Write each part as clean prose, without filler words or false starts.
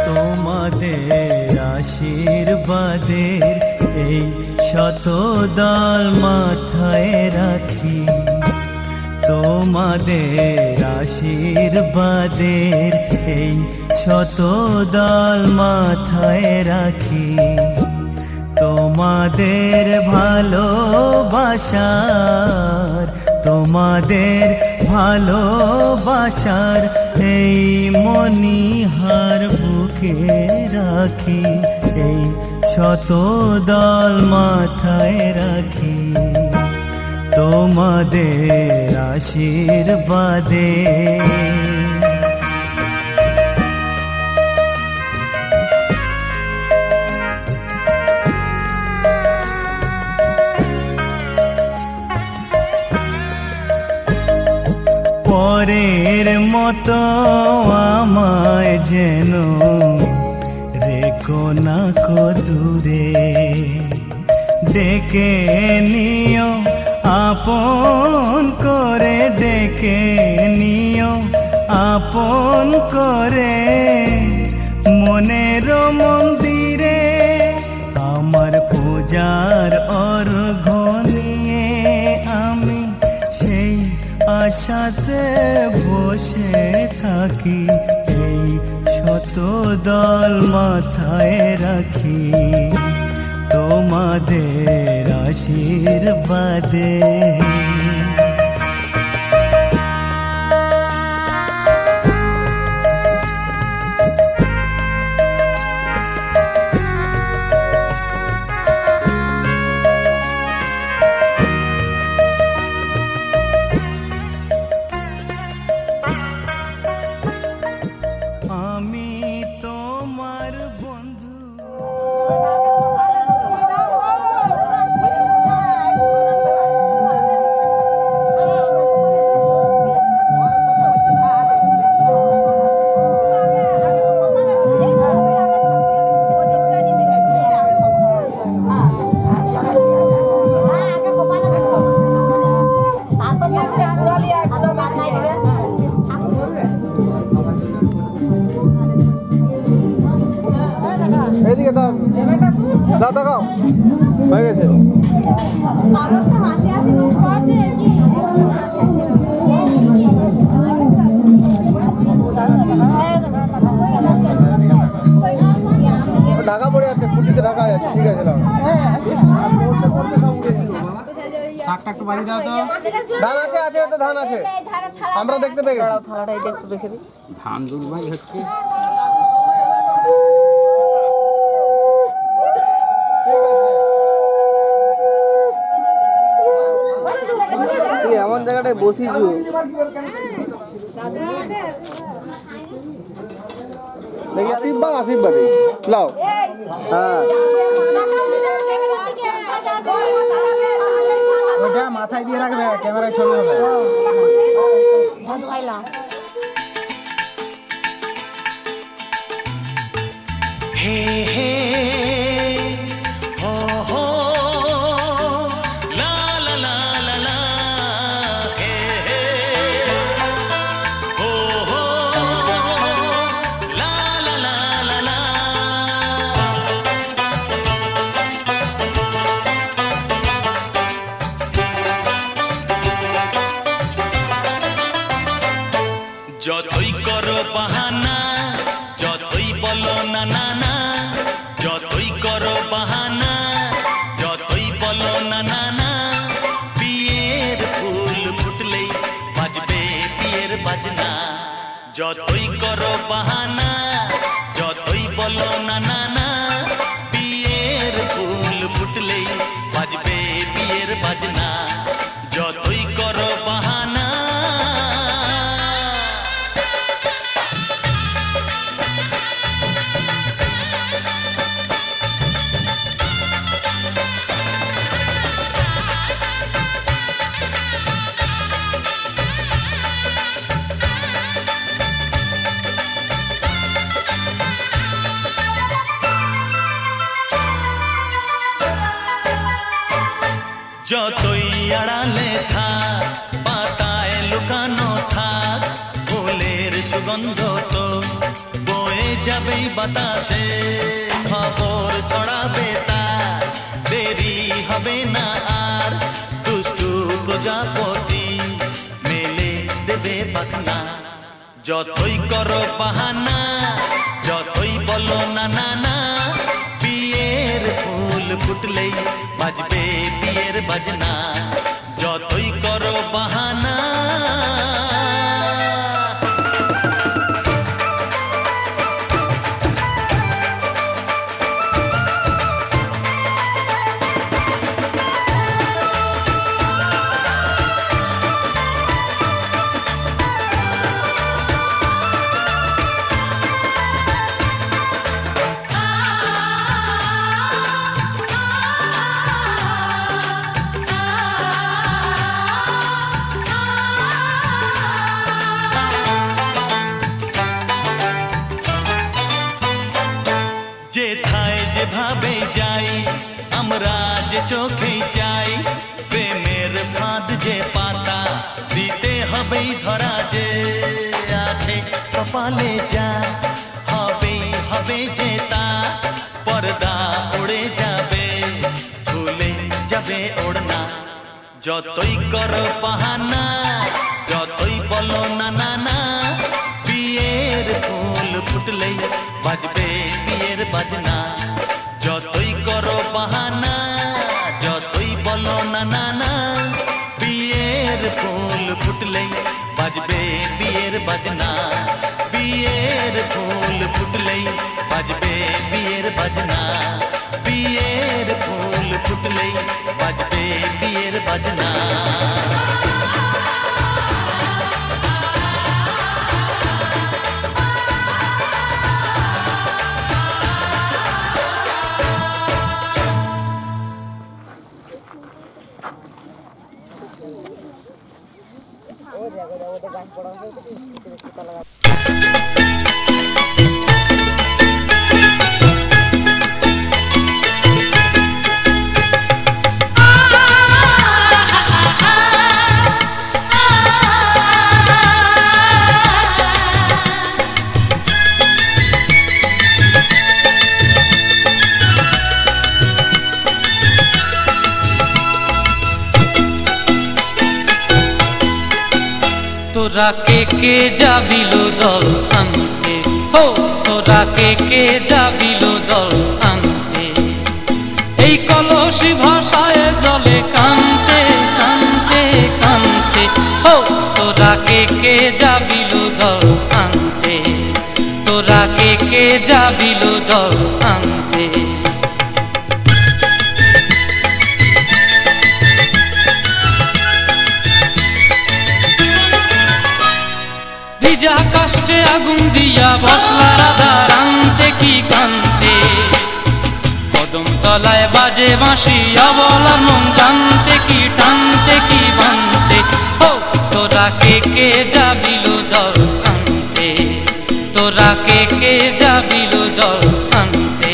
তোমাদের আশীর্বাদের এই শত দল মাথায় রাখি, তোমাদের আশীর্বাদের এই শত দল মাথায় রাখি, তোমাদের ভালোবাসার, তোমাদের ভালোবাসার এই মণিহার বুকে রাখি, এই শত দল মাথায় রাখি, তোমাদের আশীর্বাদে। পরের মতো আমায় যেন রেখো না কো দূরে, ডেকে নিও আপন করে, ডেকে নিও আপন করে, মনের মন্দিরে আমার পূজার অর্ঘ্য নিয়ে আমি সেই আশাতে বসে থাকি, এই শত দল মাথায় রাখি, তোমাদের আশীর্বাদে। আমি তোমার বন্ধু। এদিকে দাও, দেখাও হয়ে গেছে। ঢাকা পড়ে যাচ্ছে, পুটিতে ঢাকা যাচ্ছে। ঠিক আছে, ধান আছে, আছে তো ধান আছে, আমরা দেখতে পেয়ে গেছি। ধান দুর্ভাই হচ্ছে। এমন জায়গাটায় বসিছু, দেখি আসিফ বা আসিফ বাড়ি লাও। হ্যাঁ, ওটা মাথায় দিয়ে রাখবে, ক্যামেরায় ছবি হবে। হে হে যতই করো বাহানা, যতই বলো না না না, যতই করো বাহানা, যতই বলো না না না, বিয়ের ফুল ফুটলেই বাজবে বিয়ের বাজনা। যতই করো বাহানা, যতই আড়ালে থাক পাতায় লুকানো থাক ফুলের সুগন্ধ তো বয়ে যাবেই বাতাসে খবর ছড়াবে তার দেরি হবে না আর দুষ্টু প্রজাপতি মেলে দেবে পাখনা যতই করো বাহানা যতই বলো না না না বিয়ের ফুল ফুটলেই বাজবে বিয়ের বাজনা যতই করো বাহানা যেথায় যেভাবে যাই আমরা যে চোখে চাই প্রেমের ফাঁদ যে পাতা দিতে হবেই ধরা যে আছে কপালে যা হবে হবে যে তা পর্দা উড়ে যাবে ভুলে যাবে ওড়না যতই করো বাহানা যতই বলো না না না বিয়ের ফুল ফুটলেই বাজবে বিয়ের বাজনা যতই করো বাহানা যতই বলো না না না বিয়ের ফুল ফুটলেই বাজবে বিয়ের বাজনা বিয়ের ফুল ফুটলেই বাজবে বিয়ের বাজনা বিয়ের ফুল ফুটলেই বাজবে বিয়ের বাজনা তোরা কে যাবিল জল আনতে হো তোরা কে যাবিল জল আনতে এই কলসি ভাষায় জলে কানতে কানতে কানতে হো তোরা কে যাবিল জল আনতে তোরা কে যাবিল জল আনতে ভিজা কাষ্টে আগুন দিয়া বসলা রাধা রান্তে কি কান্তে কদম তলায় বাজে বাঁশি অবলার মন জানতে কি টানতে কি বানতে ও তোরা কে যাবিল জল আনতে তোরা কে যাবিল জল আনতে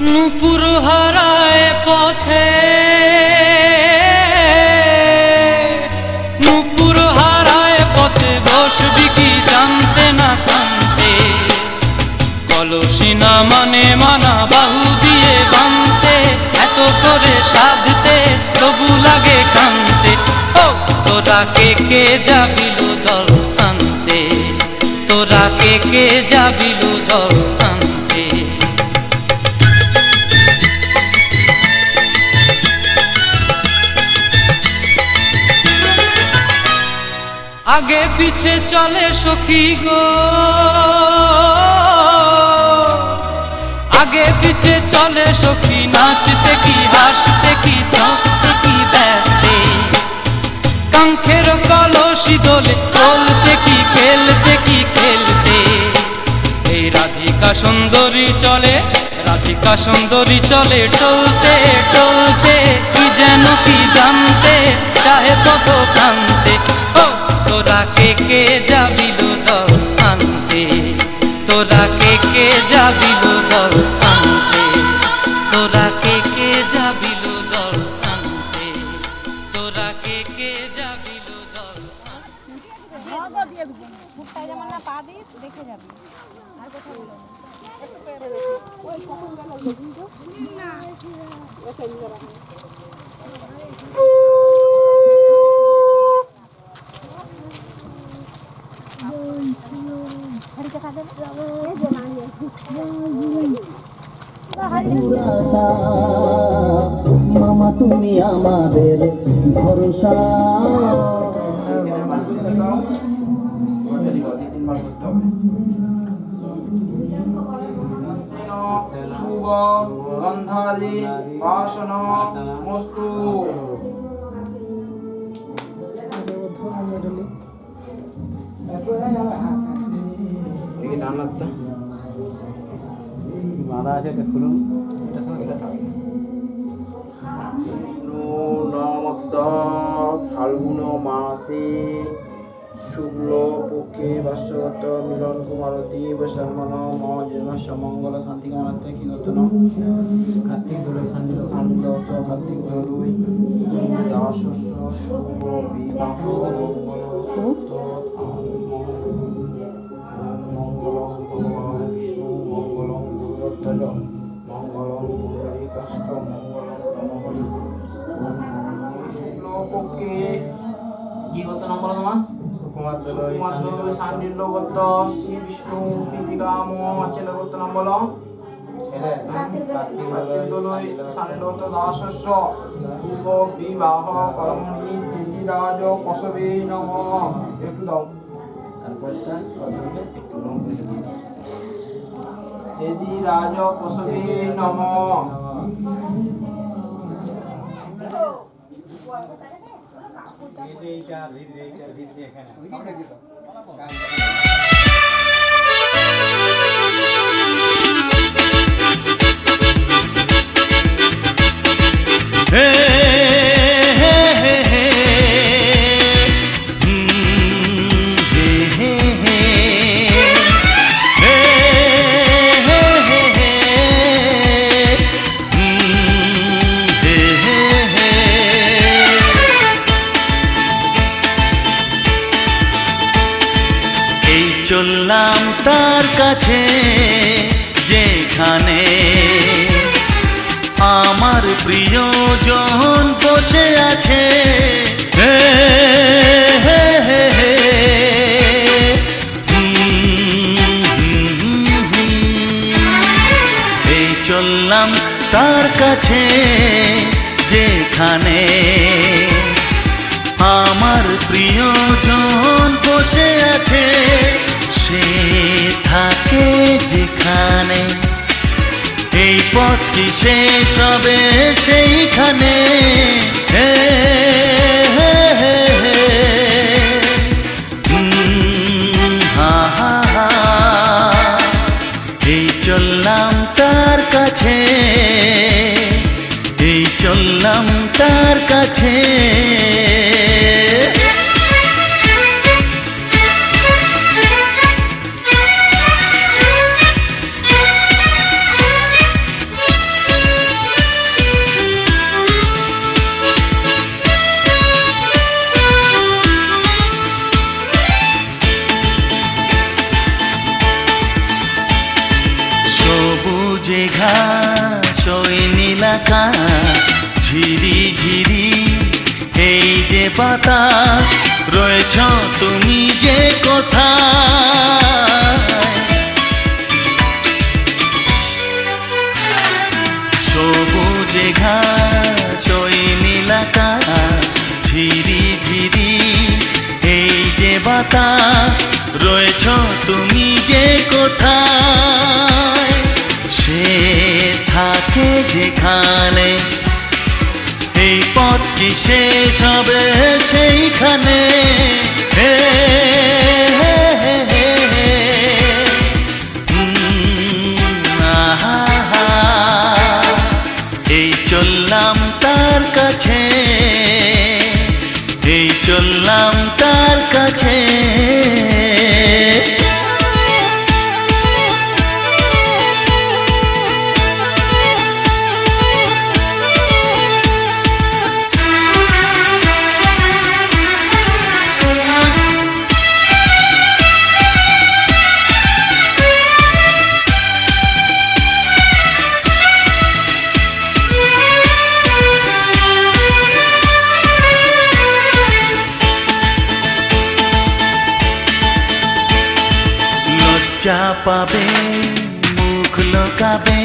নূপুর হারায় পথে নূপুর হারায় পথে বসবি কি জানতে না কানতে কলসি না মানে মানা বাহু দিয়ে বানতে এত করে সাধতে তবু লাগে কানতে ও তোরা কে যাবিল জল আনতে তোরা কে যাবিল জল আনতে আগে পিছে চলে সখী গো আগে পিছে চলে সখী নাচতে কি হাসতে কি হাসতে কি ব্যস্তে কাঙ্ক্ষের কলসি দোলে বলতে কি খেলতে এই রাধিকা সুন্দরী চলে রাধিকা কাসুন্দরী চলে টলতে টলতে, কি যেন কি জানতে চাহে পথ প্রান্তে। ও তোরা কে কে যাবিল জল আনতে, তোরা কে কে যাবিল জল আনতে, তোরা কে কে যাবিল জল আনতে, তোরা কে কে যাবিল জল দেখে যাবি আর কোথাও বলো মামা তুমি আমাদের ভরসা। শুভ গন্ধাদি বাসন মস্তু। বাধা আছে এটা খুলুন। ফাল্গুন মাসে শুক্ল পক্ষে বাস্যগত মিলন কুমার দেব শর্মণ মহাজনস্য মঙ্গল শান্তি কামনাতে কি গতন কার্তিক দোলই সান্দিত কার্তিক দোলই দাসস্য শুভ বিবাহ মঙ্গল সত্য মঙ্গলং ভগবান বিষ্ণু মঙ্গলং গুরুত্তজ মঙ্গলং পুণ্ডরীকাস্ত মঙ্গলং নমঃ। শুক্ল পক্ষে কি গত নম্বর তোমার কুমার দোলই সান্দিল্যগত শ্রী বিষ্ণু প্রীতিকাম অচলগত নম্বর কার্তিক দোলই সান্দিল্যগত দাসস্য শুভ বিবাহ কর্মণি তেজিরাজ পশবে নমঃ। একটু দাও তারপরটা একটু নাম করে দিই। তেজিরাজ পশবে নমঃ। হে হে হে হে হে হে হে চললাম তার কাছে যেখানে আমার প্রিয়জন বসে আছে। হে হে হে হে এই চললাম তার কাছে যেখানে আমার প্রিয়জন বসে আছে। সে থাকে যেখানে এই পথটি শেষ হবে সেইখানে। হে হে হে হে হা হা হা এই চললাম তার কাছে, এই চললাম তার কাছে। সবুজে ঘাস ওই নীলাকাশ ঝিরি ঝিরি এই যে বাতাস রয়েছ তুমি যে কোথায়। সবুজে ঘাস ওই নীলাকাশ ঝিরি ঝিরি এই যে বাতাস রয়েছ তুমি যে কোথায়। সে থাকে যেখানে এই পথটি শেষ হবে সেইখানে। হে হে হে হে হে আহা হা লজ্জা পাবে মুখ লোকাবে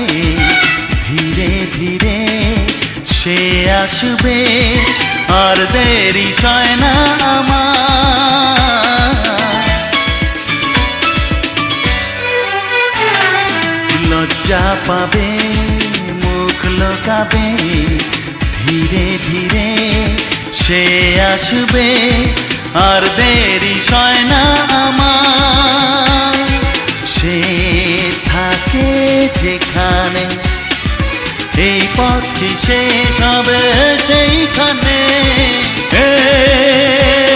ধীরে ধীরে সে আসবে আর দেরি সয় না আমার লজ্জা পাবে মুখ লোকাবে ধীরে ধীরে সে আসবে আর দেরি সয় না আমার সে থাকে যেখানে এই পথটি শেষ হবে সেইখানে হে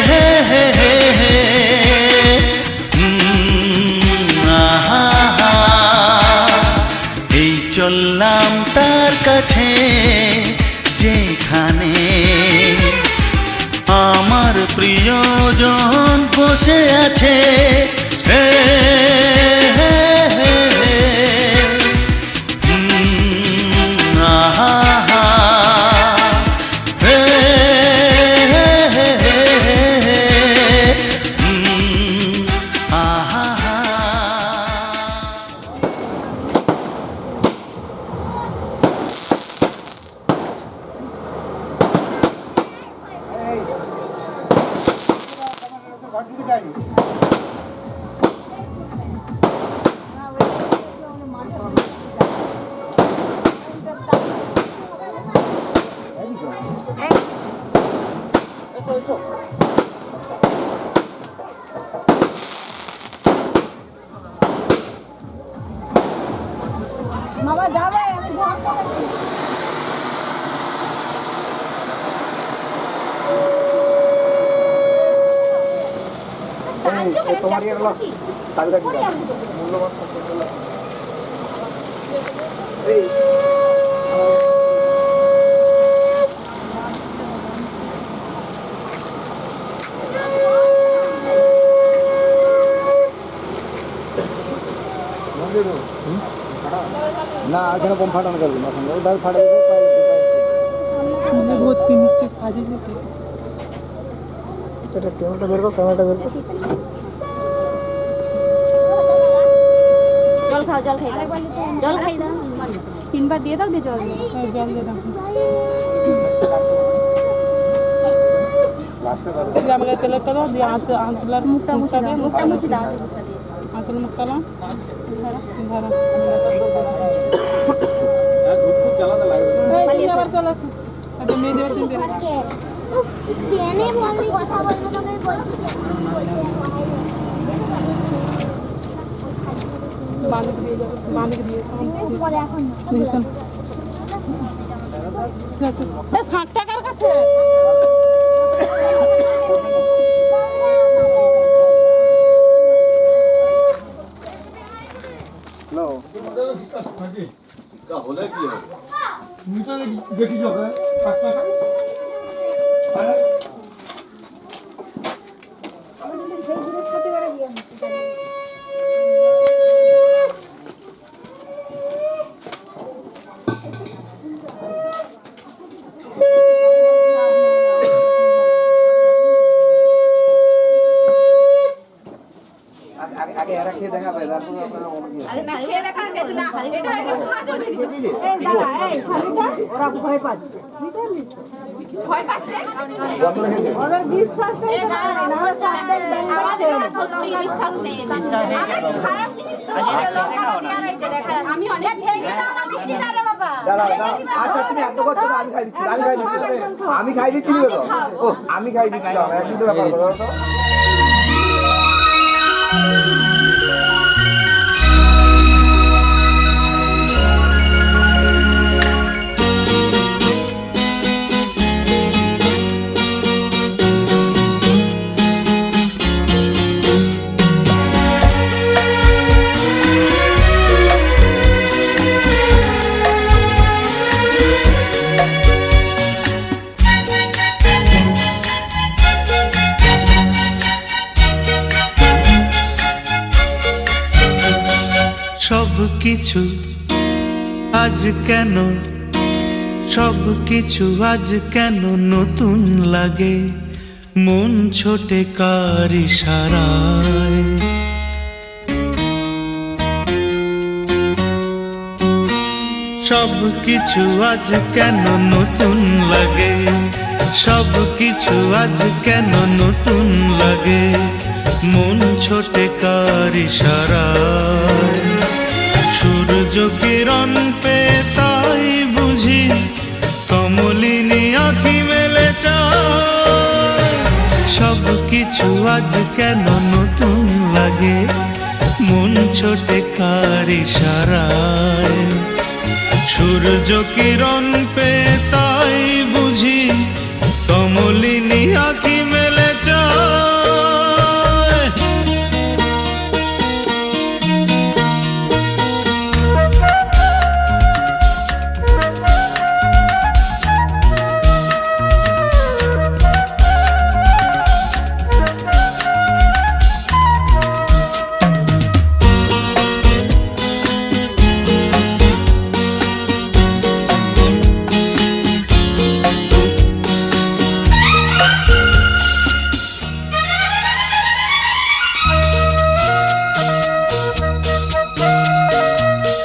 হে হে হে হে আহা এই চললাম তার কাছে যেখানে আমার প্রিয়জন বসে আছে হে হে হে হে আহা হে হে হে হে আহা বাবা যাবে আমি ঘর করেছি তোমার ইয়ে গেল চাবিটা কি মূল্যবান এই না এখানে কম ফাটানো করবি না এখন ওটা ফাটা দিতে ভর্তি মিষ্টি সাজিয়ে দিতে এটা কেমনটা বের করো ক্যামেরাটা বের করো জল খাও জল খাই দাও জল খাই দাও তিনবার দিয়ে দাও দিয়ে জল জল দিয়ে দাও দিয়ে আমাকে তেলেরটা দাও দিয়ে আঁচলার মুখটা মুছে দাও মুখটা মুছে দাও আঁচল মুখটা দাও ধরো আবার চলে আসো আচ্ছা মেয়ে দেবে তুমি টেনে বলবি কথা বলবো তোকে বলছি বাঁধিকে দিয়ে যাবে বাঁধিকে দিয়ে পরে এখন ঠিক আছে 60 টাকার কাছে নো হলে কি হবে তুমি তো দেখি যাবে 5 টাকা আগে এরা খেয়ে দেখা পাই তারপর আপনারা অন্য কি আগে না খেয়ে দেখা খেতে না খালি এটা হয়ে গেছে খাওয়া চলবে ওরা ভয় পাচ্ছে ভয় পাচ্ছে কত রেখেছে ওদের বিশ্বাসটাই তো নাই না ওরা সাবধান আমাদের ওরা সত্যি বিশ্বাস নেই আমরা খারাপ জিনিস তো দেখা আমি অনেক খেয়ে গেলাম না মিষ্টি দাও বাবা দাঁড়াও দাঁড়াও আচ্ছা তুমি এত করছো না আমি খাই দিচ্ছি আমি খাই দিচ্ছি ও আমি খাই দিচ্ছি দাঁড়াও একই তো ব্যাপার বলো তো কিছু আজ কেন সব কিছু আজ কেন নতুন লাগে মন ছোটে কার ইশারায় সব কিছু আজ কেন নতুন লাগে, সব কিছু আজ কেন নতুন লাগে, মন ছোটে কার ইশারায়, সূর্য কিরণ পে তাই বুঝি কমলিনী আঁখি মেলে চায়, সব কিছু আজ কেন নতুন লাগে, মন ছোটে কার ইশারায়, সূর্য কিরণ পে তাই বুঝি কমলিনী আঁখি মেলে চায়।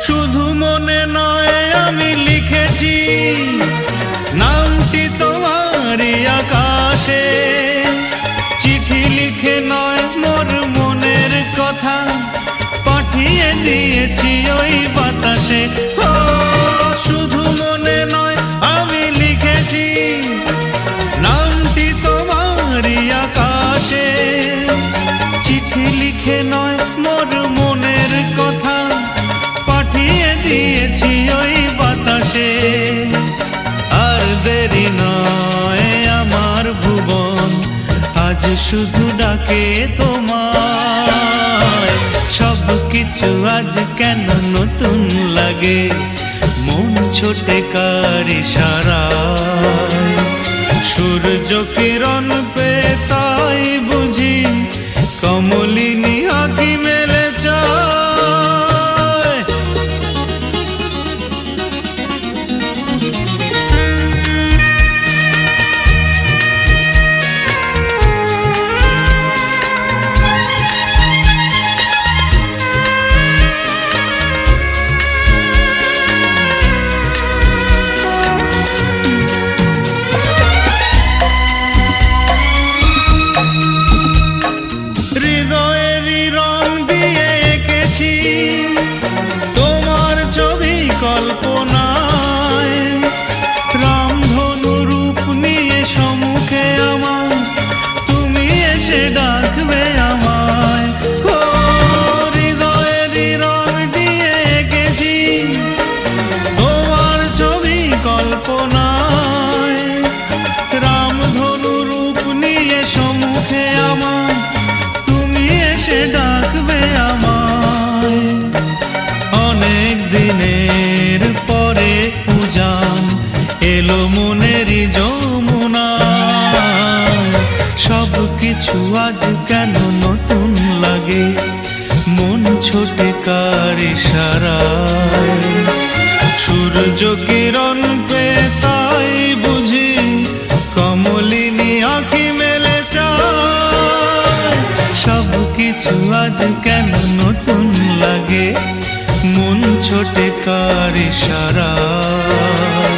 শুধু মনে নয় আমি লিখেছি নামটি তোমারই আকাশে, চিঠি লিখে নয় মোর মনের কথা পাঠিয়ে দিয়েছি ওই বাতাসে। ও শুধু মনে নয় আমি লিখেছি নামটি তোমারই আকাশে, চিঠি লিখে নয় মোর মনের কথা পাঠিয়ে দিয়েছি ওই বাতাসে। আর দেরি নয় আমার ভুবন আজ শুধু ডাকে তোমায়, সব কিছু আজ কেন নতুন লাগে, মন ছোটে কার ইশারায়, সূর্য কিরণ পে তাই বুঝি কমলিনী আঁখি মেলে চায়। হৃদয়েরই রং দিয়ে এঁকেছি তোমার ছবি কল্পনায়, রামধনু রূপ নিয়ে সম্মুখে আমার তুমি এসে ডাকবে আমায়। ও হৃদয়েরই রং দিয়ে এঁকেছি তোমার ছবি কল্পনায়, রামধনু রূপ নিয়ে সম্মুখে আমার তুমি এসে ডাকবে আমায়। অনেক দিনের পরে উজান এলো মনেরই যমুনায়, সব কিছু আজ কেন নতুন লাগে, মন ছোটে কার ইশারায়, সূর্য কিরণ পে তাই বুঝি কমলিনী আঁখি মেলে চায়, সব কিছু আজ কেন নতুন লাগে, মন ছোটে কার ইশারায়,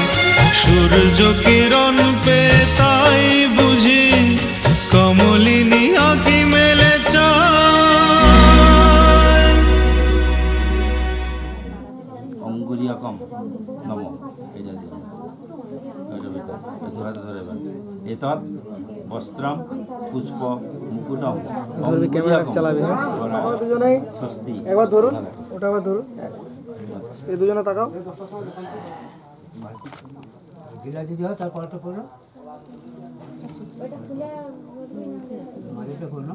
সূর্য কিরণ পে তাই বুঝি কমলিনী আঁখি মেলে চায়। অঙ্গুলিয়াকম নম এটা দিন, এটা ভিতর দু হাতে ধরে এতৎ বস্ত্রম পুষ্প মুকুটম ক্যামেরা চালাবে দুজনেই স্বস্তি। একবার ধরুন, ওটা আবার ধরুন, এই দুজনে তাকাও। গিলা দিতে হয় তারপর একটা করো, মাঝেটা করলো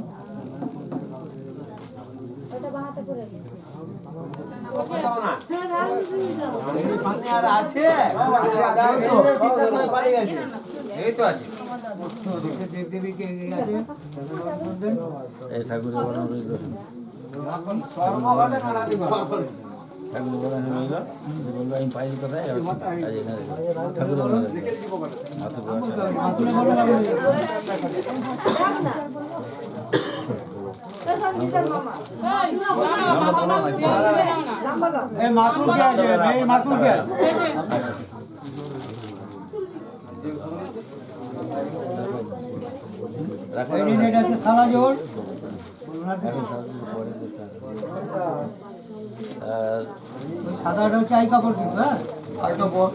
আর আছে এই তো আছে দেবদেবীকে আছে এই ঠাকুরের বরণ রইল, ঠাকুর বরণ রইল, বললো আমি পাইনি কোথায় ঠাকুর বরণ এই মাতুল কে আছে এই মাতুল কে এই দিন এটা আছে সালা জোর সাদাটা হচ্ছে আই কাপড় কিন্তু হ্যাঁ আই কাপড়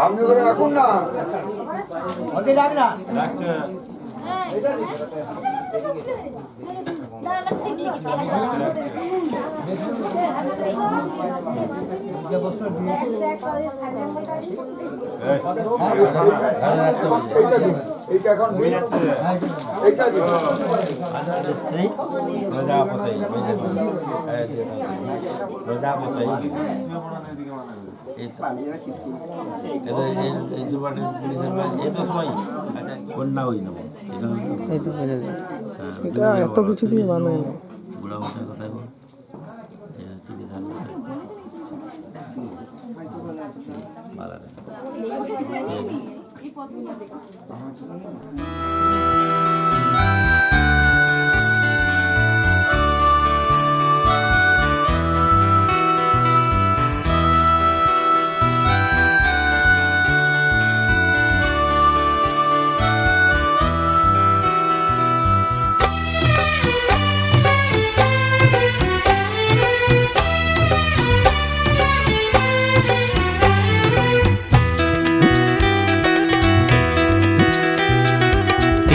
আপনি করে রাখুন না ওকে ডাক না এইটা এখন এইটা এটা এত কিছু দিয়ে বানায় না বুড়া মাথায় কোথায় বল চিঠি থাকবে মারা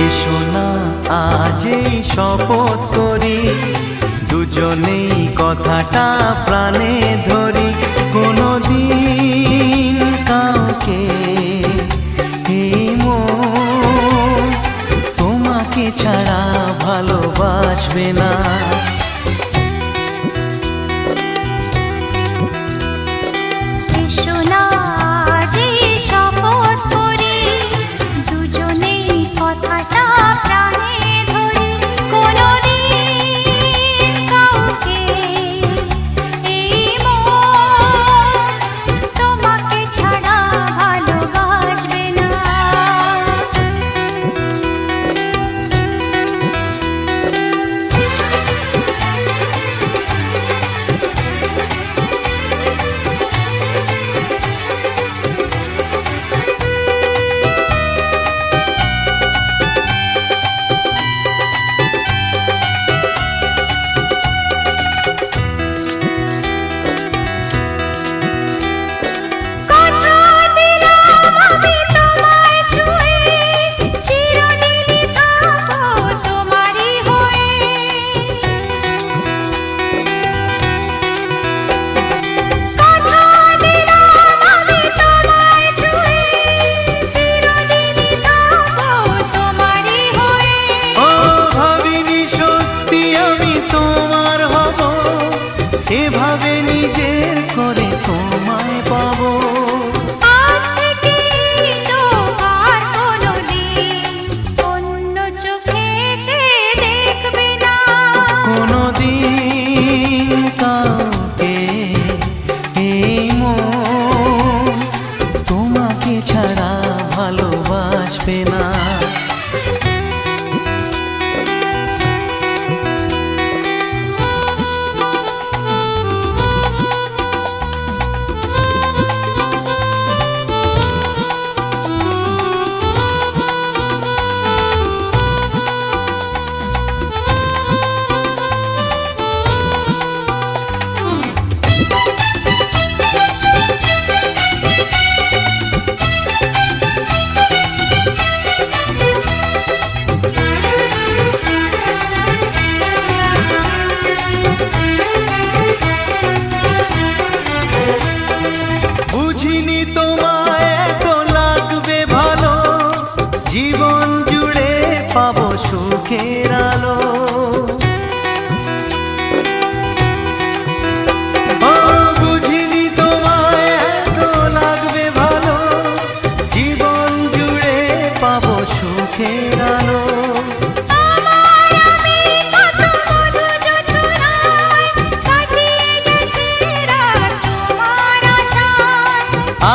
এসো না আজ এই শপথ করি, দুজনেই কথাটা প্রাণে ধরি, কোনোদিন কাউকে এই মন তোমাকে ছাড়া ভালোবাসবে না। এসো না আজ এই শপথ করি, দুজনেই কথাটা প্রাণে ধরি, কোনোদিন কাউকে এই মন তোমাকে ছাড়া ভালোবাসবে না। কথা দিলাম আমি তোমায় ছুঁয়ে, চিরদিনই থাকবো তোমারই হয়ে। কথা দিলাম আমি তোমায় ছুঁয়ে, চিরদিনই থাকবো তোমারই হয়ে। ও ভাবিনি সত্যি আমি তোমার হব, এভাবে নিজের করে তোমায় পাবো। আজ থেকে চোখ আর কোনোদিন অন্য চোখে চেয়ে দেখবে না। কোনোদিন কাউকে এই মন তোমাকে ছাড়া ভালোবাসবে না। বুঝিনি তোমায় এত লাগবে ভালো, জীবন জুড়ে পাবো সুখের আলো। ও বুঝিনি তোমায় এত লাগবে ভালো, জীবন জুড়ে পাবো সুখের আলো। আমার আমি কত মধু জোছনায় কাটিয়ে গেছি রাত তোমার আশায়।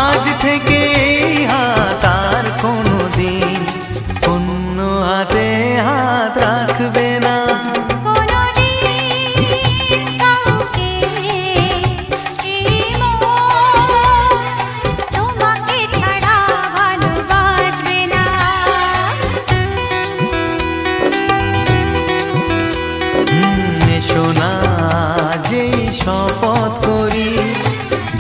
আজ থেকে এই হাত আর কোনোদিন অন্য হাতে হাত রাখবে না। কোনোদিন কাউকে এই মন তোমাকে ছাড়া ভালোবাসবে না। এসো না যেই শপথ করি,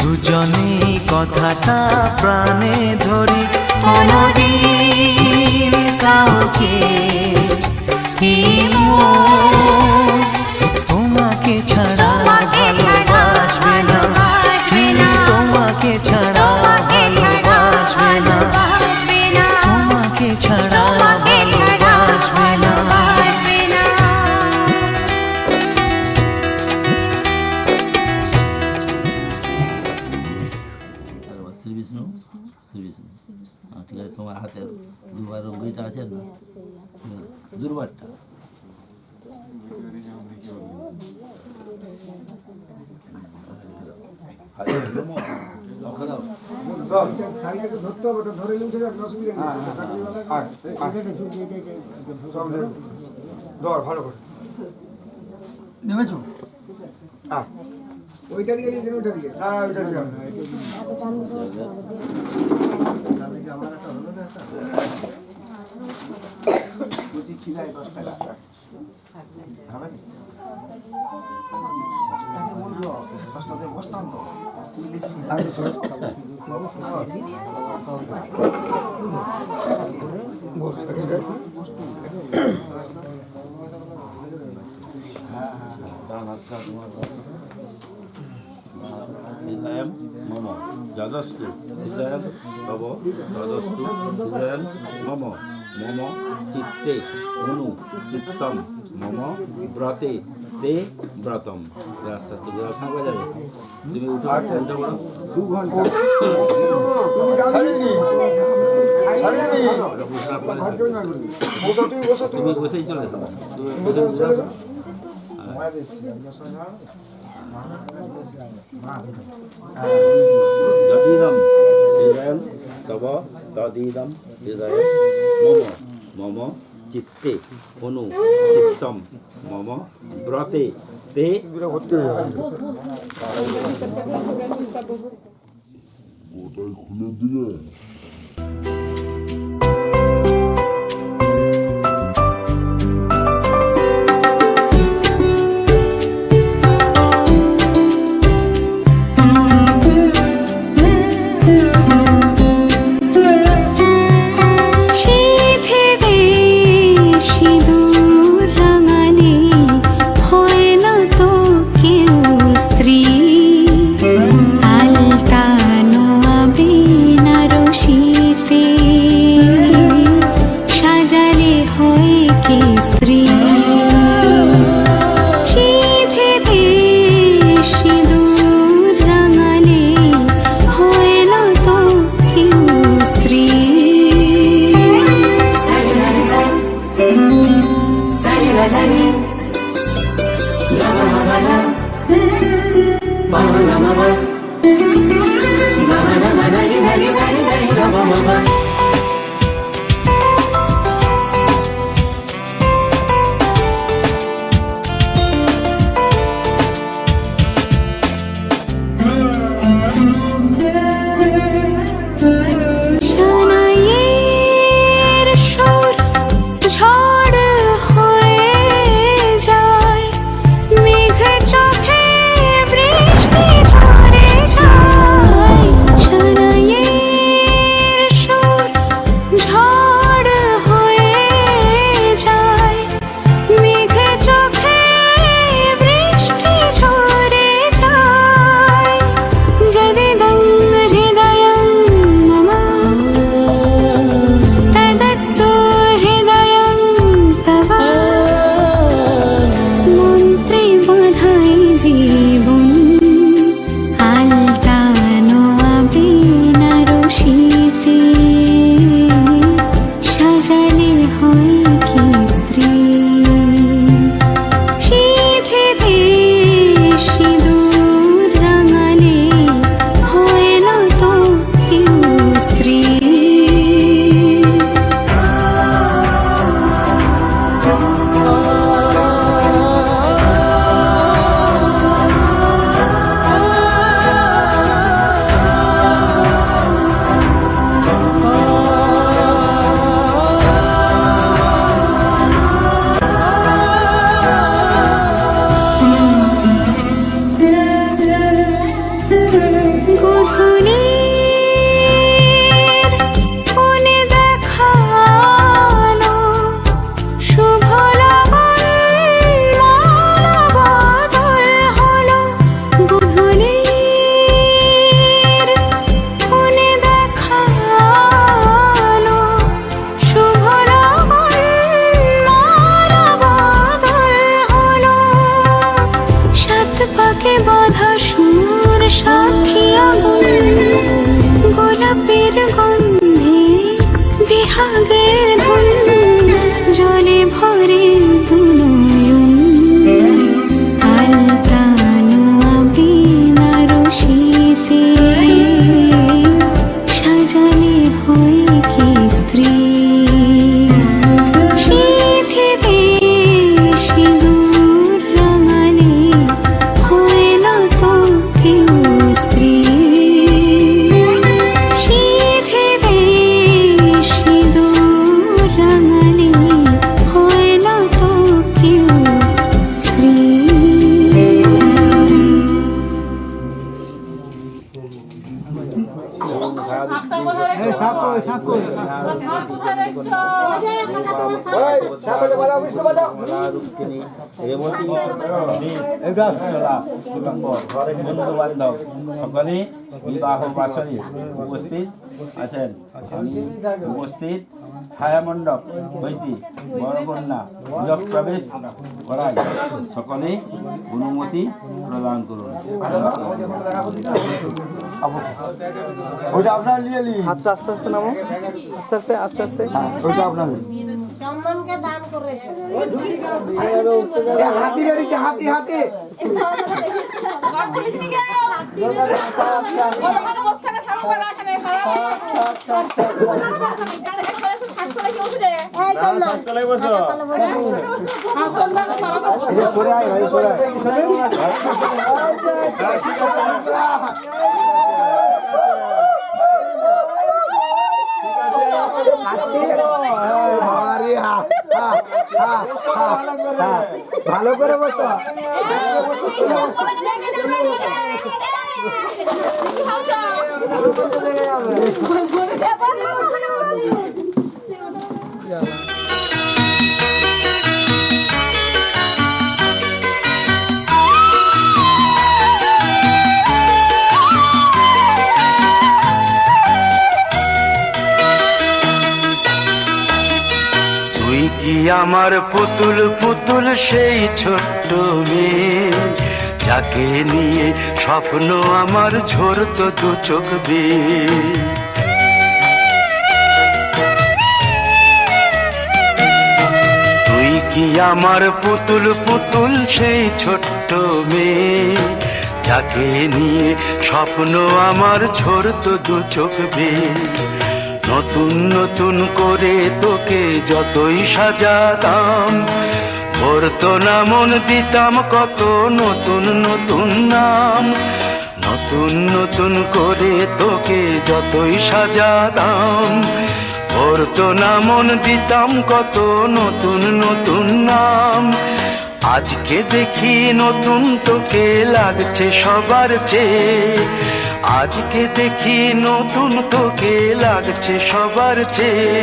দুজনেই কথাটা প্রাণে ধরি, কোনোদিন কাউকে এই মন তোমাকে ছাড়া ভালোবাসবে না। তোমাকে ছাড়া ভালোবাসবে না। তোমাকে ছাড়া ভালোবাসবে না। শ্রী বিষ্ণু, শ্রী বিষ্ণু। ঠিক আছে, তোমার হাতের দুবার অঙ্গুলিটা আছে না, দুর্বারটা। হাতের শাড়িটাকে ধরতে হবে, ওটা ধরে উঠে যাবে, অসুবিধা নেই। ধর ভালো করে নেমেছো। ওইটা দিয়ে নিয়ে ওইটা দিয়ে ওইটা দিয়ে বুঝি খিলায় 10 টাকা হবে না। বলবো 10 টাকা বসতাম তো Hidayam Mama Jadastu Hidayam Babo Jadastu Hidayam Mama Mama Chitte Unu Chittam Mama Brate Te Bratam রাস্তা থেকে থাকা যাবে তুমি উঠে ঘন্টা বড় 2 ঘন্টা ছাড়িনি তুমি বসেই চলে যাবে তুমি বসে Dadidam Hidayam Tava Dadidam Hidayam Mama Chitte Unu Chittam Mama Brate Te আলতা নোয়া বিনা রশিতে সাথে বাজাও, বিষ্ণু বাজাও। রুক্মিণী রেবতী বন্ধু বান্ধব সকলে বিবাহ বাসরে উপস্থিত আছেন। আমি উপস্থিত ছায়ামণ্ডপ হইতে বরকন্যা গৃহপ্রবেশ করাই, সকলে অনুমতি প্রদান করুন। ওইটা আপনার নিয়ে নি। হাতটা আস্তে আস্তে নামো, আস্তে আস্তে আস্তে আস্তে। ওইটা আপনার। চন্দনকে দান করেছে। হাতি বেরিয়েছে, হাতি হাতি। সরে আয় ভাই, সরে আয়। ভালো করে বসো। তুই কি আমার পুতুল পুতুল সেই ছোট্ট মেয়ে, যাকে নিয়ে স্বপ্ন আমার ঝরতো দু চোখ বেয়ে। তুই কি আমার পুতুল পুতুল সেই ছোট্ট মেয়ে, যাকে নিয়ে স্বপ্ন আমার ঝরতো দু চোখ বেয়ে। নতুন নতুন করে তোকে যতই সাজাতাম, ভরতো না মন দিতাম কত নতুন নতুন নাম। নতুন নতুন করে তোকে যতই সাজাতাম, ভরতো না মন দিতাম কত নতুন নতুন নাম। আজকে দেখি নতুন তোকে লাগছে সবার চেয়ে, আজকে দেখি নতুন তোকে লাগছে সবার চেয়ে।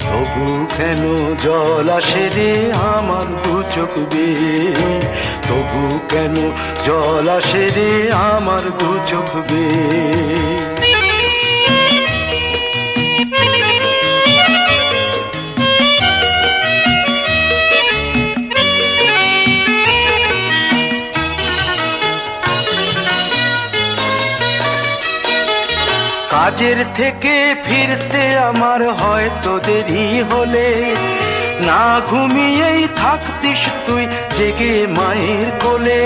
তবু কেন জল আসে রে আমার দু চোখ বেয়ে, তবু কেন জল আসে রে আমার দু চোখ বেয়ে। কাজের থেকে ফিরতে আমার হয়তো দেরি হলে, না ঘুমিয়েই থাকতিস তুই জেগে মায়ের কোলে।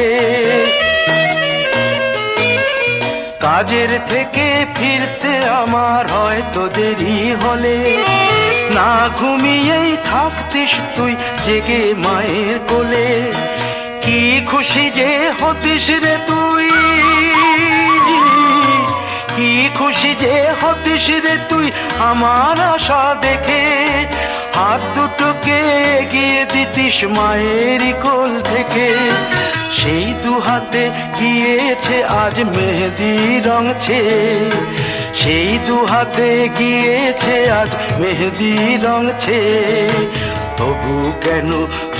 কাজের থেকে ফিরতে আমার হয়তো দেরি হলে, না ঘুমিয়েই থাকতিস তুই জেগে মায়ের কোলে। কি খুশি যে হতিস রে তুই, কি খুশি যে হতিস রে তুই আমার আশা দেখে। হাত দুটোকে এগিয়ে দিতিস মায়ের কোল থেকে, সেই দু হাতে গিয়েছে আজ মেহেদি রং ছেয়ে। সেই দু হাতে গিয়েছে আজ মেহেদি রং ছেয়ে। তবু কেন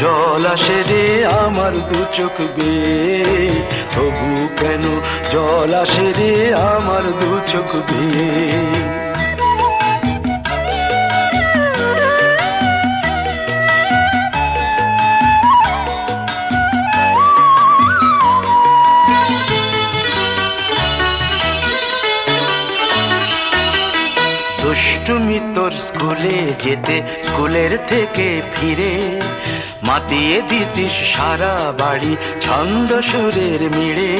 জল আসে রে আমার দু চোখ বেয়ে, তবু কেন জল আসে রে আমার দু চোখ বেয়ে। দুষ্টুমি তোর স্কুলে যেতে, স্কুলের থেকে ফিরে মাতিয়ে দিতিস সারা বাড়ি ছন্দ সুরের মিড়ে।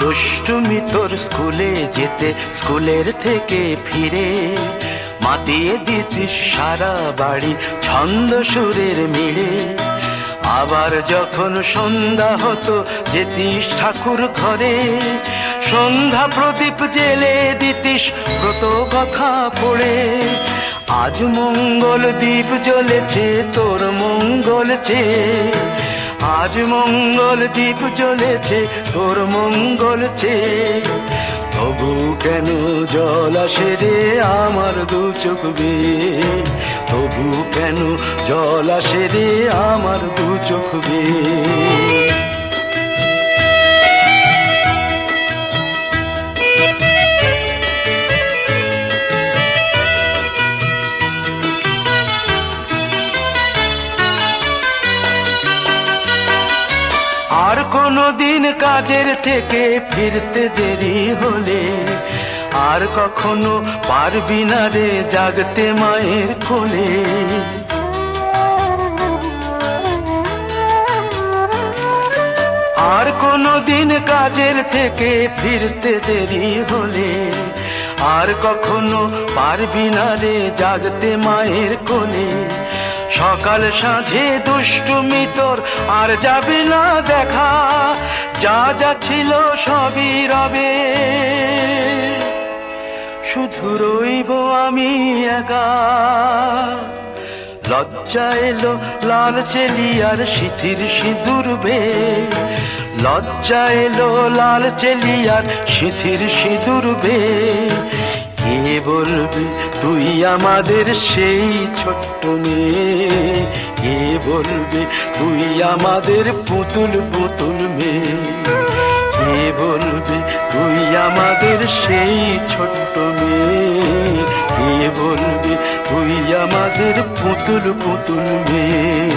দুষ্টুমি তোর স্কুলে যেতে, স্কুলের থেকে ফিরে মাতিয়ে দিতিস সারা বাড়ি ছন্দ সুরের মিড়ে। আবার যখন সন্ধ্যা হতো যেতিস ঠাকুর ঘরে, সন্ধ্যা প্রদীপ জেলে দিতিস ব্রত কথা পড়ে। আজ মঙ্গল দ্বীপ জ্বলেছে তোর মঙ্গল চেয়ে, আজ মঙ্গল দ্বীপ জ্বলেছে তোর মঙ্গল চেয়ে, তবু কেন জল আসে রে আমার দু চোখ বেয়ে, তবু কেন জল আসে রে আমার দু চোখ বেয়ে। আর কোনো দিন কাজের থেকে ফিরতে দেরি হলে, আর কখনো পারবি না রে জাগতে মায়ের কোলে। আর কোনো দিন কাজের থেকে ফিরতে দেরি হলে, আর কখনো পারবি না রে জাগতে মায়ের কোলে। সকাল সাঁঝে দুষ্টুমি তোর আর যাবে না দেখা, যা যা ছিল সবই রবে, শুধু রইব আমি একা। লজ্জা এলো লাল চেলিয়ার সিথির সিঁদুর বে, লজ্জা এলো লাল চেলিয়ার সিথির সিঁদুর বে। কে বলবে তুই আমাদের সেই ছোট্ট মেয়ে, কে বলবে তুই আমাদের পুতুল পুতুল মেয়ে, কে বলবে তুই আমাদের সেই ছোট্ট মেয়ে, কে বলবে তুই আমাদের পুতুল পুতুল মেয়ে।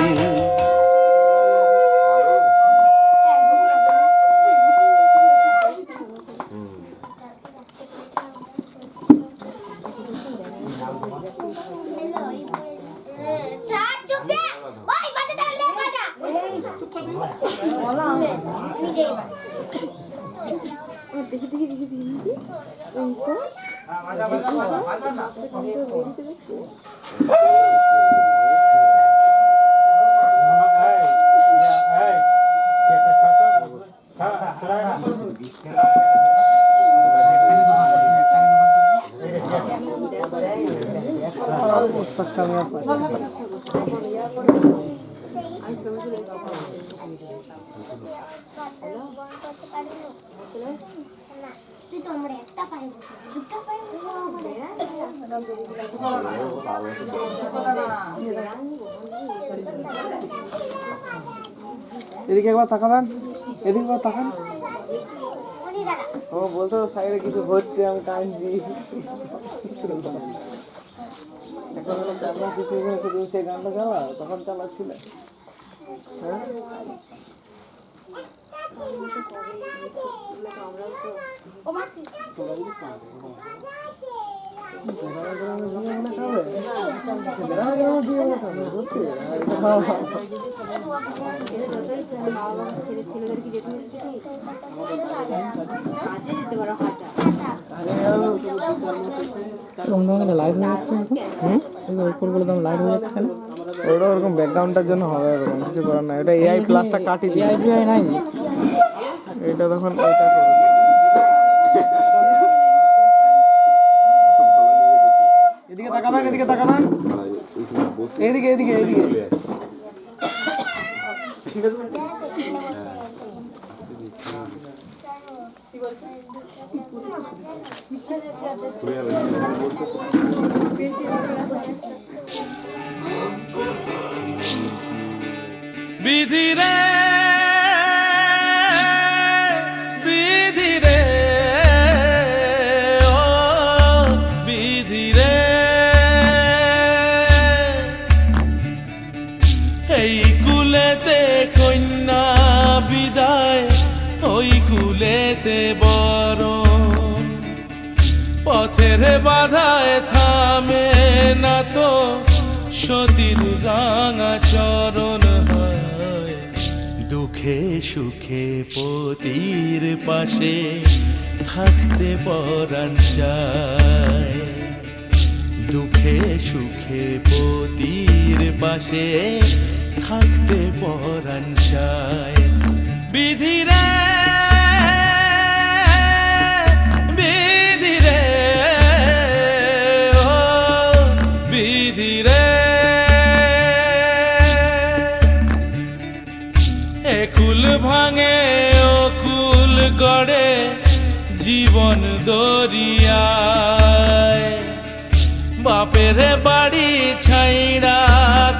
এদিকে একবার তাকাবেন, এদিকে একবার তাকান। ও বলতো সাইডে কিছু হচ্ছে, আমি কাঁদছি। এখন কিছু সেই গানটা চালা, তখন চালাচ্ছিলে। হ্যাঁ লাইট হয়ে যাচ্ছে, উপরগুলো তো লাইট হয়ে যাচ্ছে কেন? ওটা ওরকম ব্যাকগ্রাউন্ডটার জন্য হবে, এরকম কিছু করার নাই। এটা এআই প্লাসটা কাটি দিয়ে, এআই নাই এটা, তখন এটা এদিকে তাকাবেন, এদিকে তাকাবেন, এদিকে এদিকে এদিকে, ঠিক আছে। বিধি রে বিধি রে ও বিধি রে, এই কুলেতে কন্যা বিদায়, ওই কুলেতে বরণ, পথের বাধায় থামে না তো সতীর রাঙা চরণ। দুঃখে সুখে পতির পাশে থাকতে পরাণ চায়, দুঃখে সুখে পতির পাশে থাকতে পরাণ চায়। বিধি রে বিধি রে ও বিধি রে, জীবন দরিয়ায় বাপের বাড়ি ছাইড়া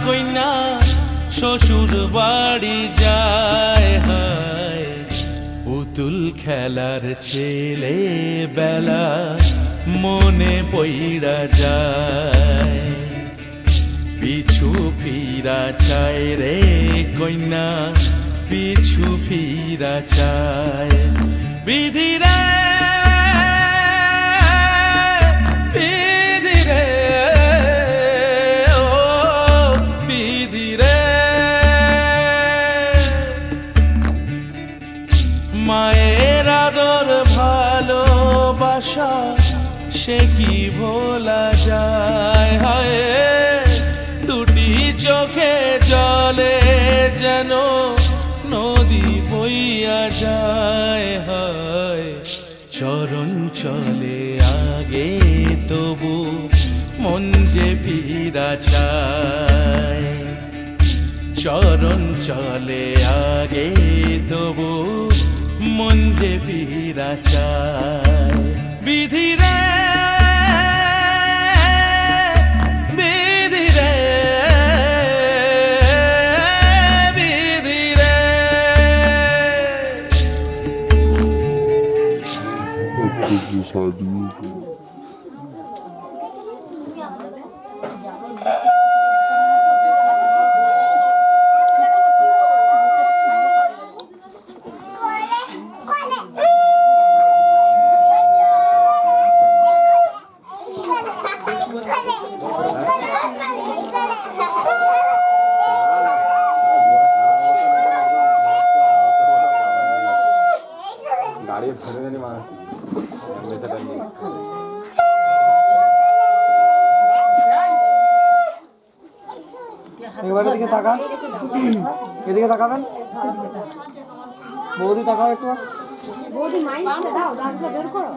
কইনা শ্বশুর বাড়ি যায় হায় পুতুল খেলার ছেলে বেলা মনে পইরা যায় পিছু ফিরা চায় রে কইনা পিছু ফিরা চায় বিধি রে বিধি রে ও বিধি রে মায়ের আদর ভালোবাসা সে কি ভোলা যায় হায় দুটি চোখে জলে যেন নদী বইয়া যায় হায় চরণ চলে আগে তবু মন যে ফিরা চায় চরণ চলে আগে তবু মন যে ফিরা চায় বিধি রে বিধি রে বিধি রে এবার এদিকে তাকান, এদিকে তাকাবেন বৌদি, তাকাও একটু। বৌদি মাইন্ড দাও, গাছটা বের করো।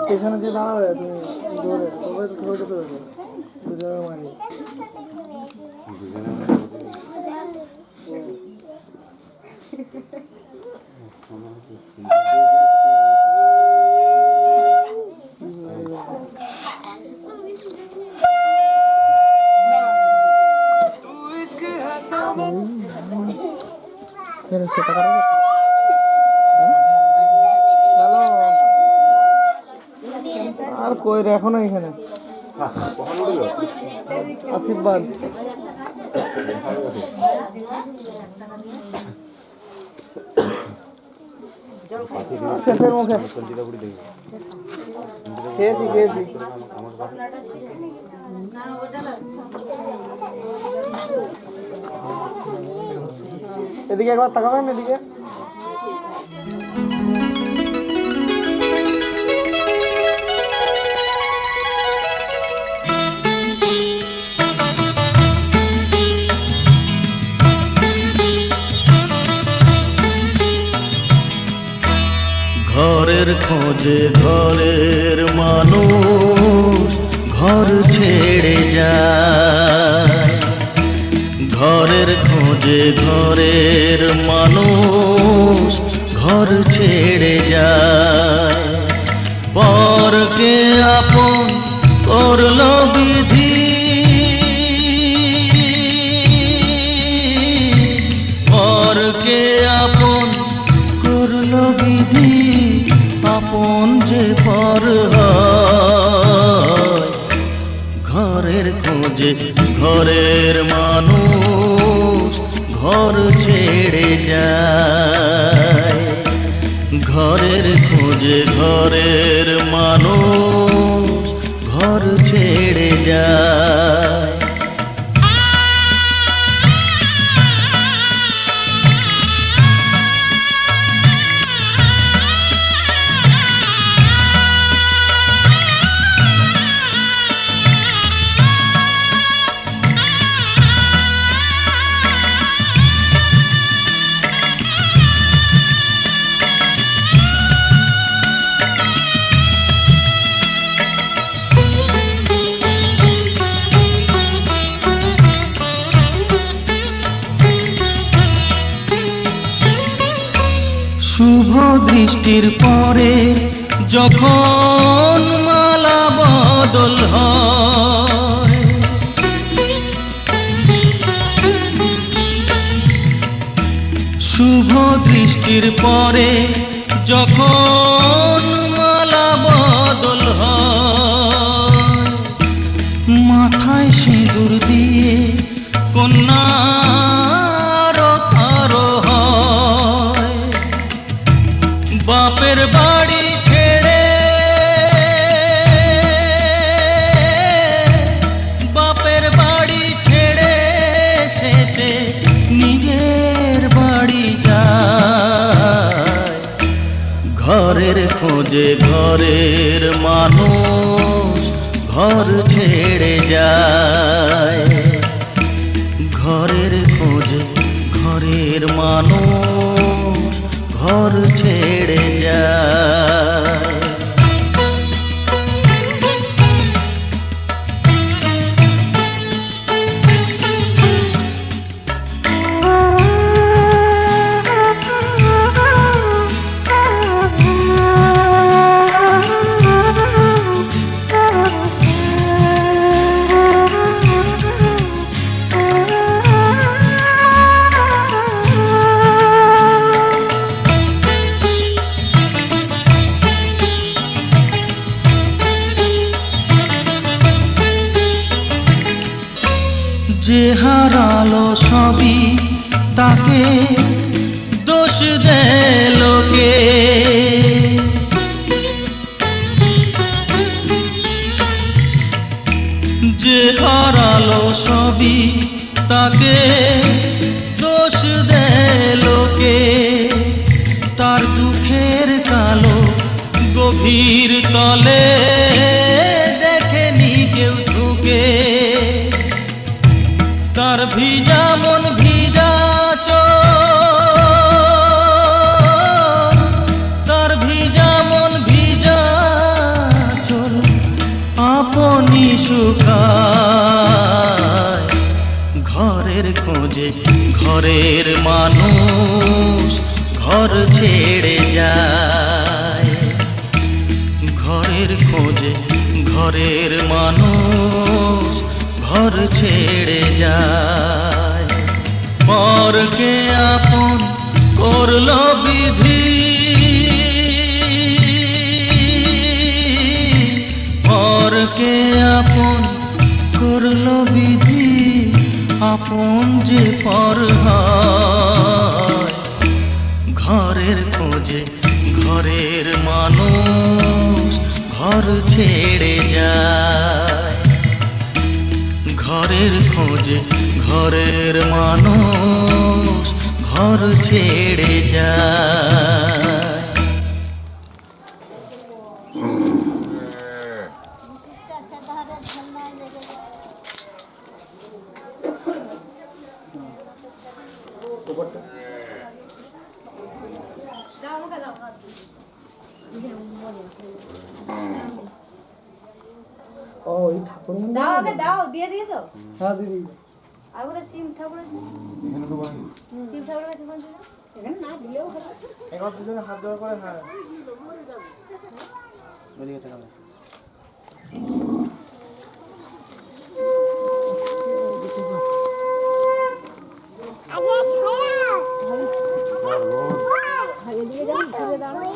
পেছনে দিয়ে দাঁড়াবে তুমি দৌড়ে, তবে তো ধরে যেতে হবে দুজনে মারি। সেটা করা আর কই রে এখনো এখানে আশীর্বাদ শেষের মুখে খেয়েছি খেয়েছি এদিকে একবার তাকাবেন এদিকে ঘরের খোঁজে ঘরের মানুষ ঘর ছেড়ে যায়, ঘরের খোঁজে ঘরের মানুষ ঘর ছেড়ে যায়। পরকে আপন করলো বিধি, পরকে আপন করলো বিধি, আপন যে পর হয়। ঘরের খোঁজে ঘরের মানুষ ঘর ছেড়ে যায়, ঘরের খোঁজে ঘরের মানুষ ঘর ছেড়ে যায়। শুভ দৃষ্টির পরে যখন মালা বদল হয়, শুভ দৃষ্টির পরে যখন মালা বদল হয়, মাথায় সিঁদুর দিয়ে কন্যার কারো হয়। বাপের বাড়ি ছেড়ে, বাপের বাড়ি ছেড়ে শেষে নিজের বাড়ি যায়। ঘরের খোঁজে ঘরের মানুষ ঘর ছেড়ে যায়, ঘরের খোঁজে ঘরের মানুষ ঘর ছেড়ে যায়। যে হারালো সবই তাকে দোষ দেয় লোকে, যে হারালো সবই তাকে দোষ দেয় লোকে। তার দুঃখের কালো গভীর তলে দেখেনি কেউ ঝুঁকে, তার ভিজা মন ভিজা চোখ, তার ভিজা মন ভিজা চোখ আপনি শুকায়। ঘরের খোঁজে ঘরের মানুষ ঘর ছেড়ে যায়, ঘরের খোঁজে ঘরের মানুষ ঘর ছেড়ে যায়। পরকে আপন করলো বিধি, পরকে আপন করলো বিধি, আপন যে পর হয়। ঘরের খোঁজে ঘরের মানুষ ঘর ছেড়ে যায়, ঘরের খোঁজে ঘরের মানুষ ঘর ছেড়ে যায়। দাও আমাকে দাও। ও এই ঠাকুর মন্দির দাও আগে দাও দিয়ে দিয়েছো হ্যাঁ দিদি আর ওদের শিব ঠাকুরের এখানে তো বলেন শিব ঠাকুরের কাছে কোন ছিল এখানে না দিলেও হবে একবার দুজনে হাত জোড়া করে হ্যাঁ বেরিয়ে গেছে কানে এদিকে যাও ঘুরে দাঁড়াও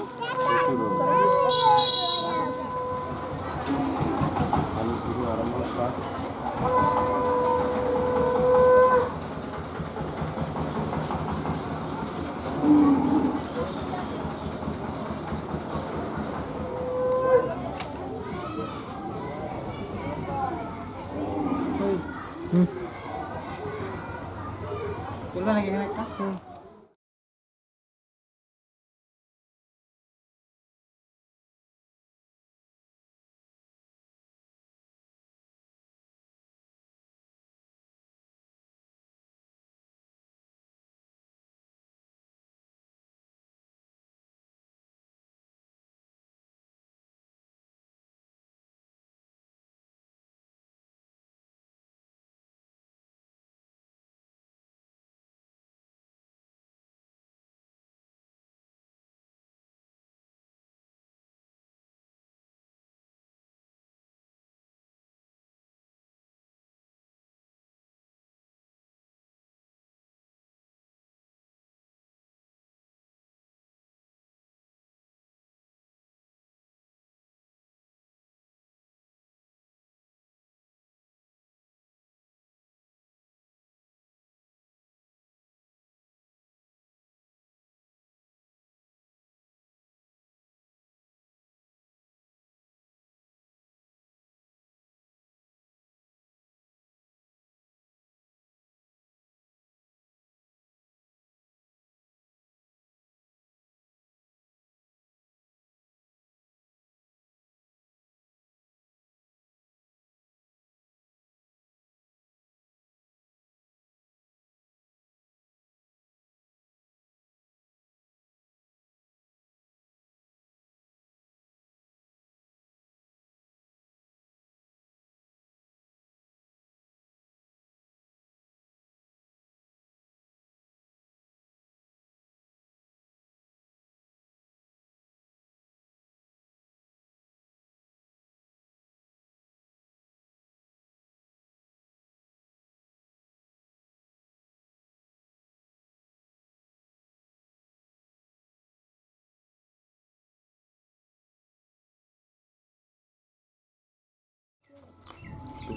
আমি শুধু আরম্ভ স্টার্ট চলবে নাকি এখানে একটা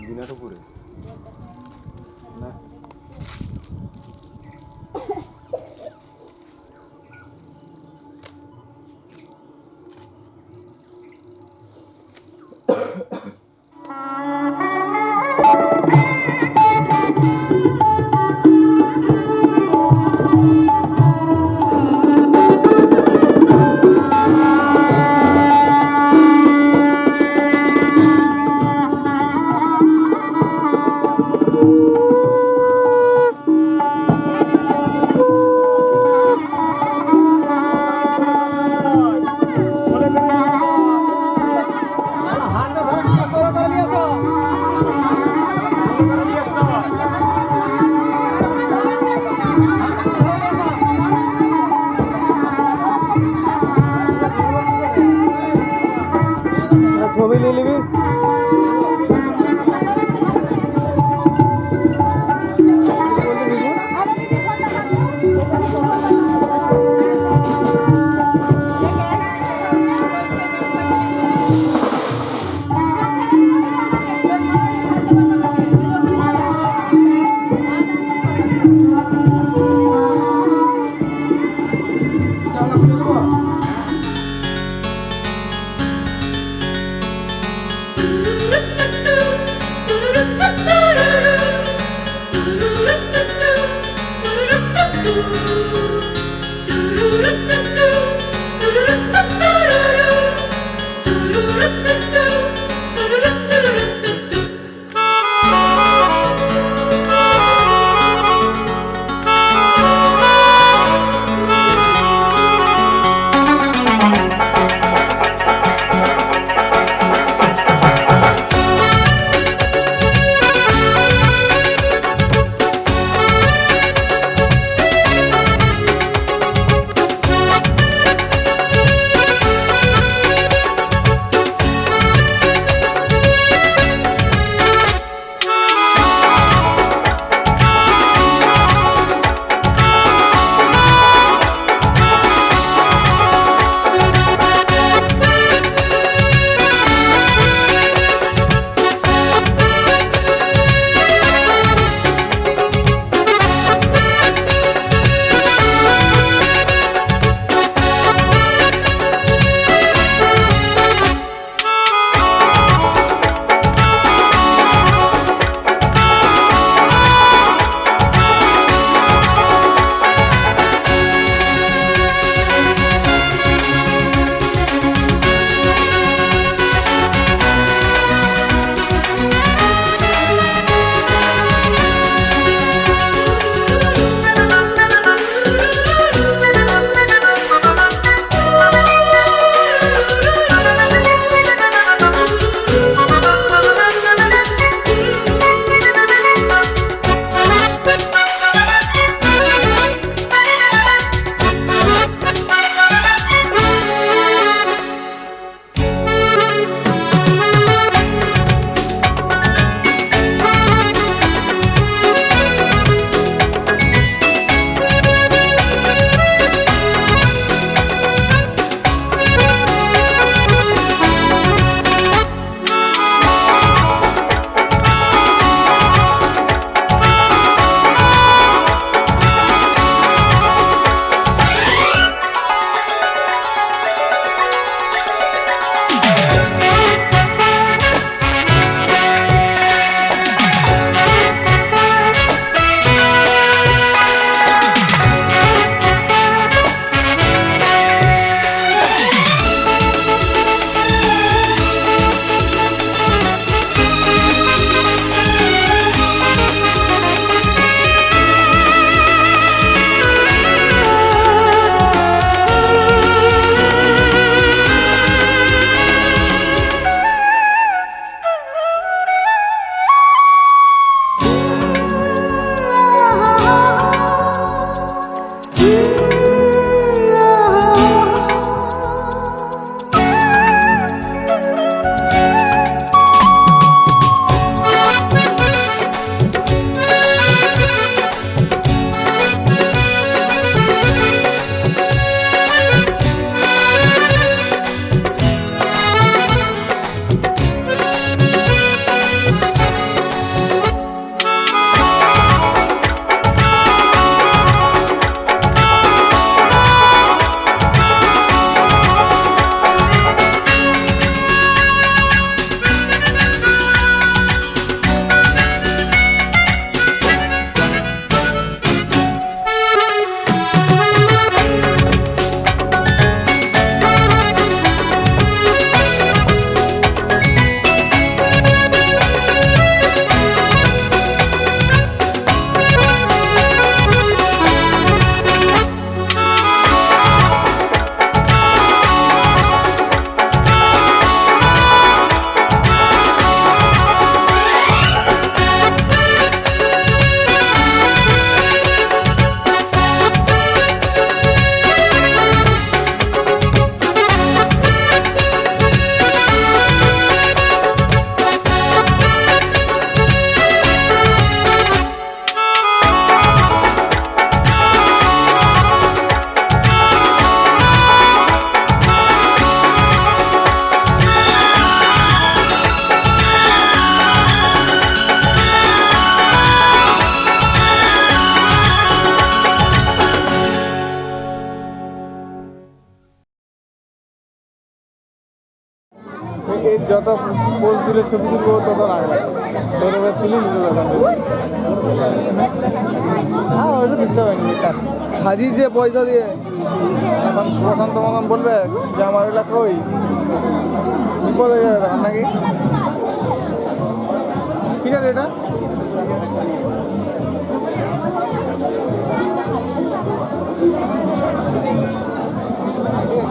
দিনাটা পুরে না ছবি নিয়ে নিবি এই যত পোজ দিলে ছবি তুলবো তত রাগ লাগে সেভাবে তুলে নিতে দোকান হ্যাঁ ওইটা দিতে হবে না সাজিয়েছে পয়সা দিয়ে এখন প্রশান্ত মতন বলবে যে আমার এলাকা ওই বিপদ হয়ে যাবে তখন নাকি ঠিক আছে এটা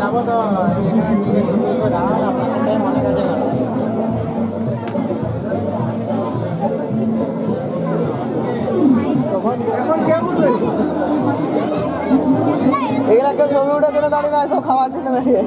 যাবো তো অনেক আছে এখন কেমন এগুলা কেউ ছবি উঠার জন্য দাঁড়িয়ে না সব খাওয়ার জন্য দাঁড়িয়ে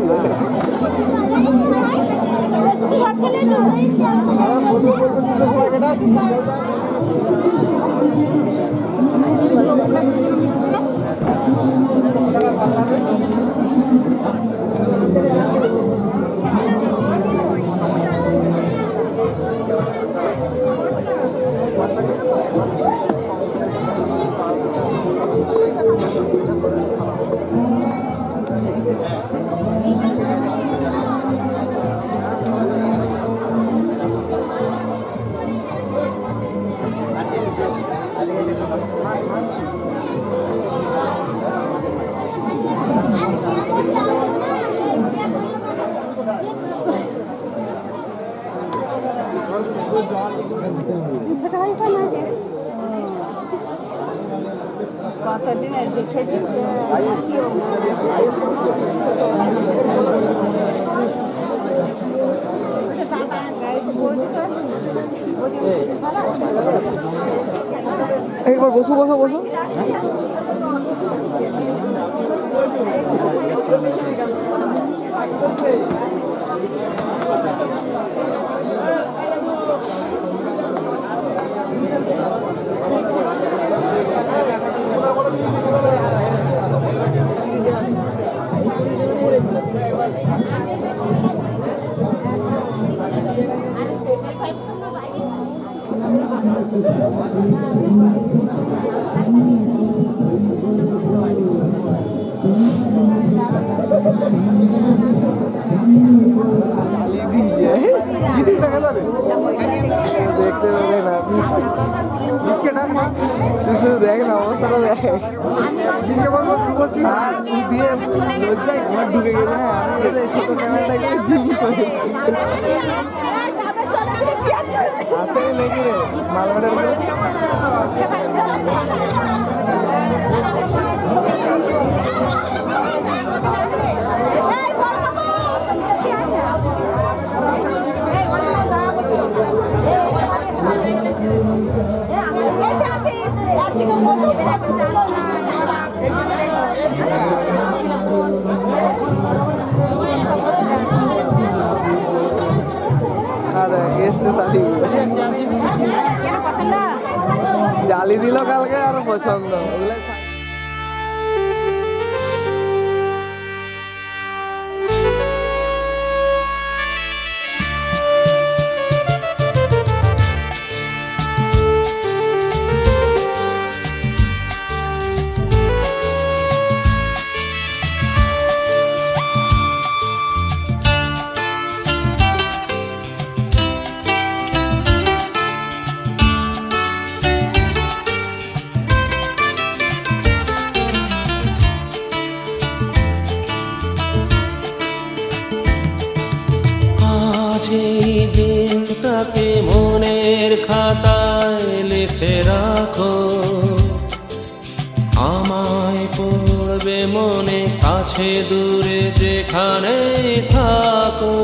কতদিনের দেখেছি একবার বসো বসো বসো দেখতে পেলে না তুই শুধু দেখ না অবস্থাটা দেখ দিয়ে লজ্জায় ঘর ঢুকে গেছে হ্যাঁ আমি ছোট ক্যামেরাটাকে জুম করে আসে নাকি রে মালবাড়ের জালি দিল কালকে আর পছন্দ এই দিনটাকে মনের খাতায় লিখে রাখো, আমায় পড়বে মনে কাছে দূরে যেখানে থাকো।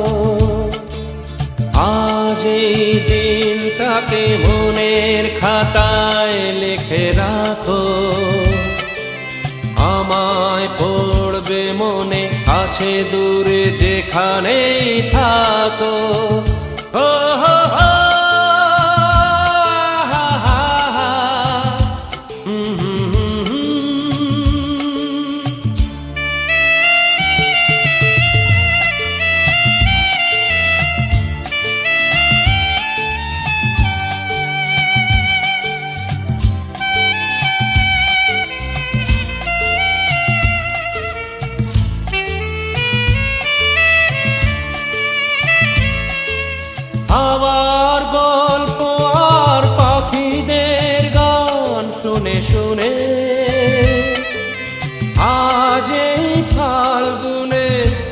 আজ এই দিনটাকে মনের খাতায় লিখে রাখো, আমায় পড়বে মনে কাছে দূরে যেখানেই থাকো। ও হো হো হাওয়ার গল্প আর পাখিদের গান শুনে শুনে আজ এই ফাল্গুনে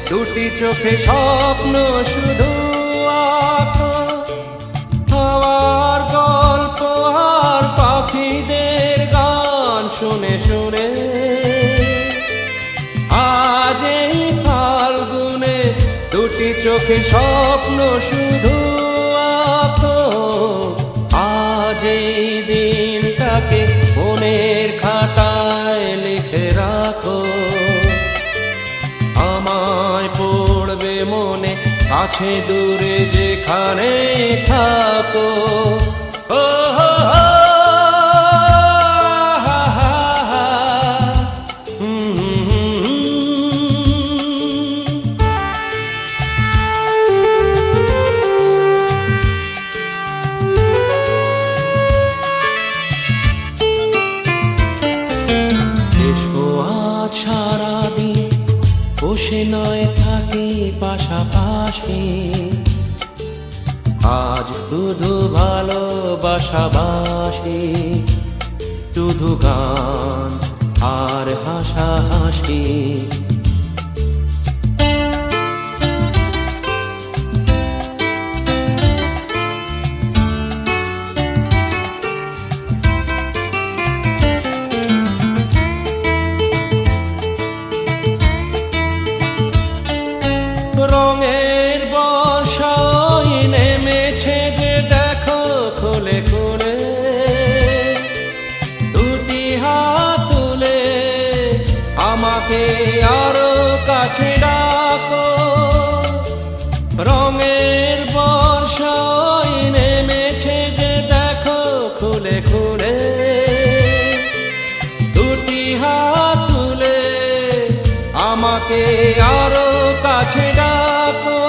দুটি চোখে স্বপ্ন শুধু আঁকো। হাওয়ার গল্প আর পাখিদের গান শুনে শুনে আজ এই ফাল্গুনে দুটি চোখে স্বপ্ন শুধু আঁকো। আজ এই দিনটাকে মনের খাতায় লিখে রাখো, আমায় পড়বে মনে কাছে দূরে যেখানে থাকো। ও হো হো, হা হা হা, সারাদিন বসে নয় থাকি পাশাপাশি, আজ শুধু ভালোবাসাবাসি, শুধু গান আর হাসাহাসি। রঙের বর্ষায় নেমেছে যে দেখো খুলে খুলে, দুটি হাত তুলে আমাকে আরো কাছে ডাকো। রঙের বর্ষায় নেমেছে যে দেখো খুলে খুলে, দুটি হাত তুলে আমাকে আরো কাছে ডাকো।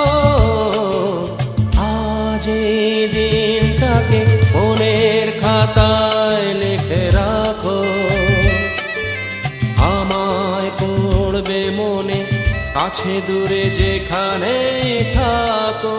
আজ এই দিনটাকে মনের খাতায় লিখে রাখো, আমায় পড়বে মনে কাছে দূরে যেখানে থাকো।